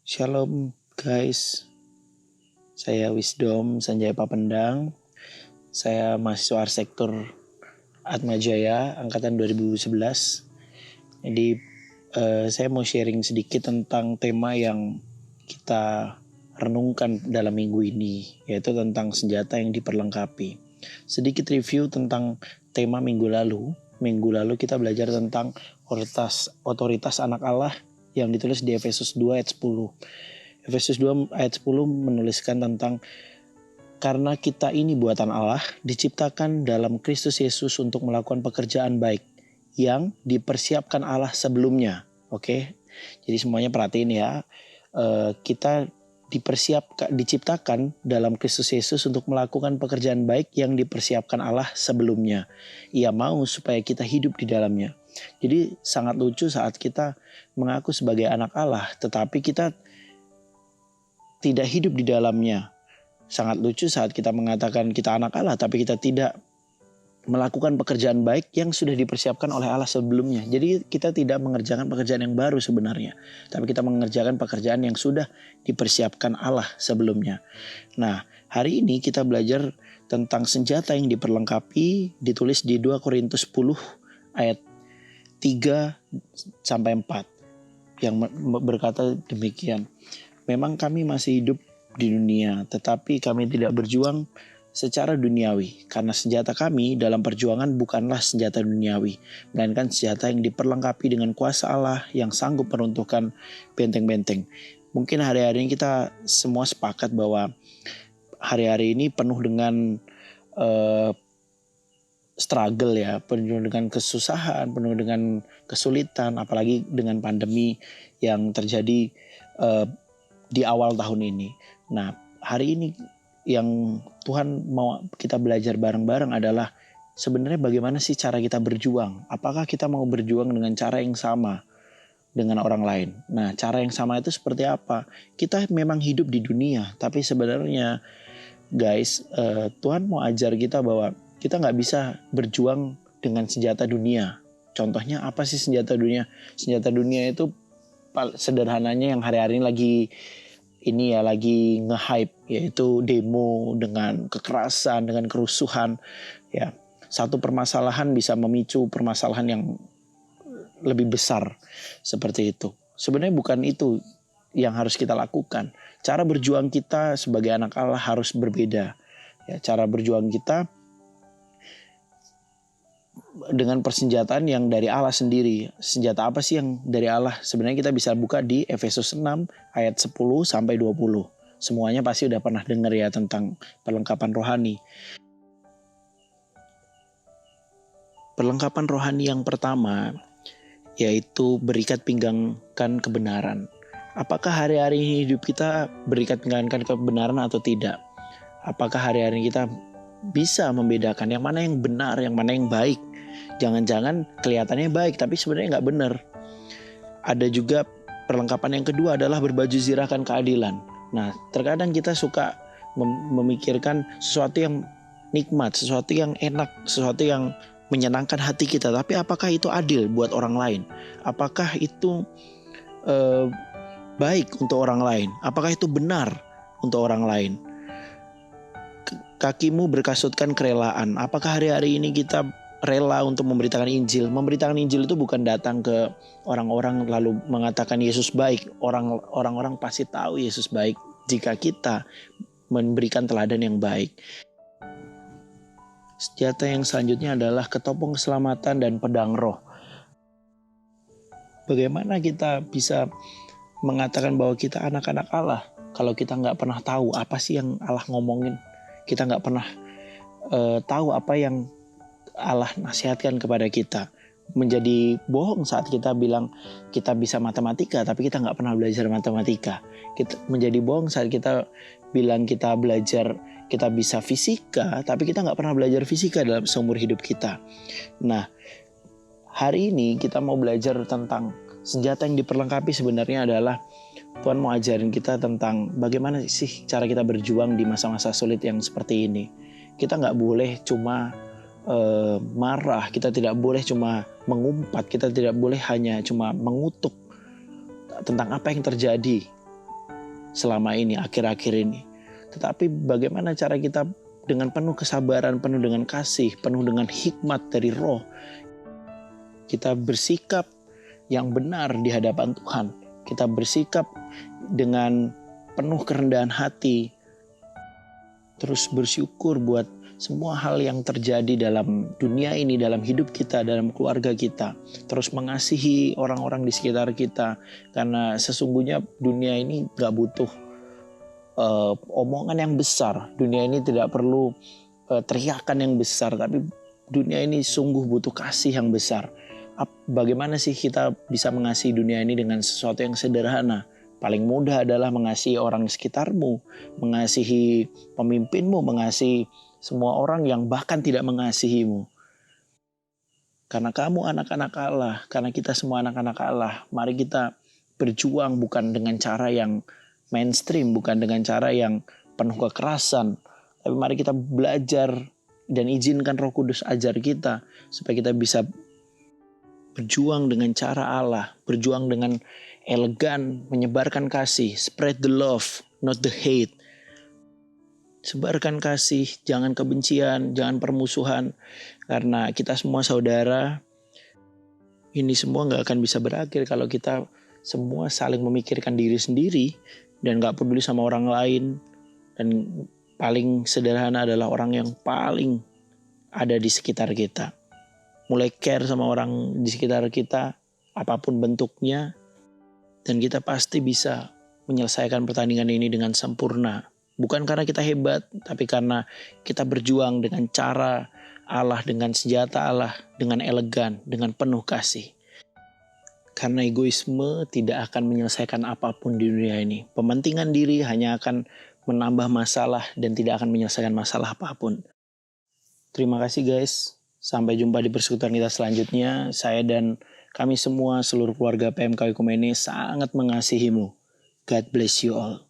Shalom guys, saya Wisdom Sanjaya Papendang. Saya mahasiswa arsitektur Atmajaya angkatan 2011. Jadi saya mau sharing sedikit tentang tema yang kita renungkan dalam minggu ini, yaitu tentang senjata yang diperlengkapi. Sedikit review tentang tema minggu lalu. Minggu lalu kita belajar tentang otoritas anak Allah yang ditulis di Efesus 2 ayat 10. Efesus 2 ayat 10 menuliskan tentang karena kita ini buatan Allah, diciptakan dalam Kristus Yesus untuk melakukan pekerjaan baik yang dipersiapkan Allah sebelumnya. Oke, jadi semuanya perhatiin ya. Kita diciptakan dalam Kristus Yesus untuk melakukan pekerjaan baik yang dipersiapkan Allah sebelumnya. Ia mau supaya kita hidup di dalamnya. Jadi sangat lucu saat kita mengaku sebagai anak Allah, tetapi kita tidak hidup di dalamnya. Sangat lucu saat kita mengatakan kita anak Allah, tapi kita tidak melakukan pekerjaan baik yang sudah dipersiapkan oleh Allah sebelumnya. Jadi kita tidak mengerjakan pekerjaan yang baru sebenarnya, tapi kita mengerjakan pekerjaan yang sudah dipersiapkan Allah sebelumnya. Nah, hari ini kita belajar tentang senjata yang diperlengkapi, ditulis di 2 Korintus 10 ayat 3 sampai 4 yang berkata demikian. Memang kami masih hidup di dunia, tetapi kami tidak berjuang secara duniawi, karena senjata kami dalam perjuangan bukanlah senjata duniawi, melainkan senjata yang diperlengkapi dengan kuasa Allah yang sanggup meruntuhkan benteng-benteng. Mungkin hari-hari ini kita semua sepakat bahwa hari-hari ini penuh dengan struggle ya, penuh dengan kesusahan, penuh dengan kesulitan, apalagi dengan pandemi yang terjadi di awal tahun ini. Nah, hari ini yang Tuhan mau kita belajar bareng-bareng adalah sebenarnya bagaimana sih cara kita berjuang? Apakah kita mau berjuang dengan cara yang sama dengan orang lain? Nah, cara yang sama itu seperti apa? Kita memang hidup di dunia, tapi sebenarnya guys, Tuhan mau ajar kita bahwa kita nggak bisa berjuang dengan senjata dunia. Contohnya apa sih senjata dunia? Senjata dunia itu sederhananya yang hari-hari ini lagi nge-hype, yaitu demo dengan kekerasan, dengan kerusuhan. Ya, satu permasalahan bisa memicu permasalahan yang lebih besar seperti itu. Sebenarnya bukan itu yang harus kita lakukan. Cara berjuang kita sebagai anak Allah harus berbeda. Ya, cara berjuang kita dengan persenjataan yang dari Allah sendiri. Senjata apa sih yang dari Allah? Sebenarnya kita bisa buka di Efesus 6 ayat 10 sampai 20. Semuanya pasti udah pernah dengar ya tentang perlengkapan rohani. Perlengkapan rohani yang pertama yaitu berikat pinggangkan kebenaran. Apakah hari-hari ini hidup kita berikat pinggangkan kebenaran atau tidak? Apakah hari-hari ini kita bisa membedakan yang mana yang benar, yang mana yang baik? Jangan-jangan kelihatannya baik tapi sebenarnya nggak benar. Ada juga perlengkapan yang kedua adalah berbaju zirahkan keadilan. Nah, terkadang kita suka memikirkan sesuatu yang nikmat, sesuatu yang enak, sesuatu yang menyenangkan hati kita. Tapi apakah itu adil buat orang lain? Apakah itu baik untuk orang lain? Apakah itu benar untuk orang lain? Kakimu berkasutkan kerelaan. Apakah hari-hari ini kita rela untuk memberitakan Injil? Memberitakan Injil itu bukan datang ke orang-orang lalu mengatakan Yesus baik. Orang-orang pasti tahu Yesus baik jika kita memberikan teladan yang baik. Senjata yang selanjutnya adalah ketopong keselamatan dan pedang roh. Bagaimana kita bisa mengatakan bahwa kita anak-anak Allah kalau kita nggak pernah tahu apa sih yang Allah ngomongin? Kita nggak pernah tahu apa yang Allah nasihatkan kepada kita. Menjadi bohong saat kita bilang kita bisa matematika tapi kita nggak pernah belajar matematika. Menjadi bohong saat kita bilang kita bisa fisika tapi kita nggak pernah belajar fisika dalam seumur hidup kita. Nah, hari ini kita mau belajar tentang senjata yang diperlengkapi. Sebenarnya adalah Tuhan mau ajarin kita tentang bagaimana sih cara kita berjuang di masa-masa sulit yang seperti ini. Kita nggak boleh cuma marah, kita tidak boleh cuma mengumpat, kita tidak boleh hanya cuma mengutuk tentang apa yang terjadi. selama ini, akhir-akhir ini. Tetapi bagaimana cara kita dengan penuh kesabaran, penuh dengan kasih, penuh dengan hikmat dari Roh, kita bersikap yang benar di hadapan Tuhan. Kita bersikap dengan penuh kerendahan hati, terus bersyukur buat semua hal yang terjadi dalam dunia ini, dalam hidup kita, dalam keluarga kita. Terus mengasihi orang-orang di sekitar kita. Karena sesungguhnya dunia ini gak butuh omongan yang besar. Dunia ini tidak perlu teriakan yang besar. Tapi dunia ini sungguh butuh kasih yang besar. Bagaimana sih kita bisa mengasihi dunia ini dengan sesuatu yang sederhana? Paling mudah adalah mengasihi orang sekitarmu, mengasihi pemimpinmu, mengasihi semua orang yang bahkan tidak mengasihimu. Karena kamu anak-anak Allah, karena kita semua anak-anak Allah, mari kita berjuang bukan dengan cara yang mainstream, bukan dengan cara yang penuh kekerasan. Tapi mari kita belajar dan izinkan Roh Kudus ajar kita supaya kita bisa berjuang dengan cara Allah, berjuang dengan elegan, menyebarkan kasih, spread the love, not the hate. Sebarkan kasih, jangan kebencian, jangan permusuhan. Karena kita semua saudara, ini semua gak akan bisa berakhir kalau kita semua saling memikirkan diri sendiri dan gak peduli sama orang lain. Dan paling sederhana adalah orang yang paling ada di sekitar kita. Mulai care sama orang di sekitar kita, apapun bentuknya, dan kita pasti bisa menyelesaikan pertandingan ini dengan sempurna. Bukan karena kita hebat, tapi karena kita berjuang dengan cara Allah, dengan senjata Allah, dengan elegan, dengan penuh kasih. Karena egoisme tidak akan menyelesaikan apapun di dunia ini. Pementingan diri hanya akan menambah masalah dan tidak akan menyelesaikan masalah apapun. Terima kasih guys. Sampai jumpa di persekutuan kita selanjutnya. Saya dan kami semua seluruh keluarga PMK Ekumene sangat mengasihimu. God bless you all.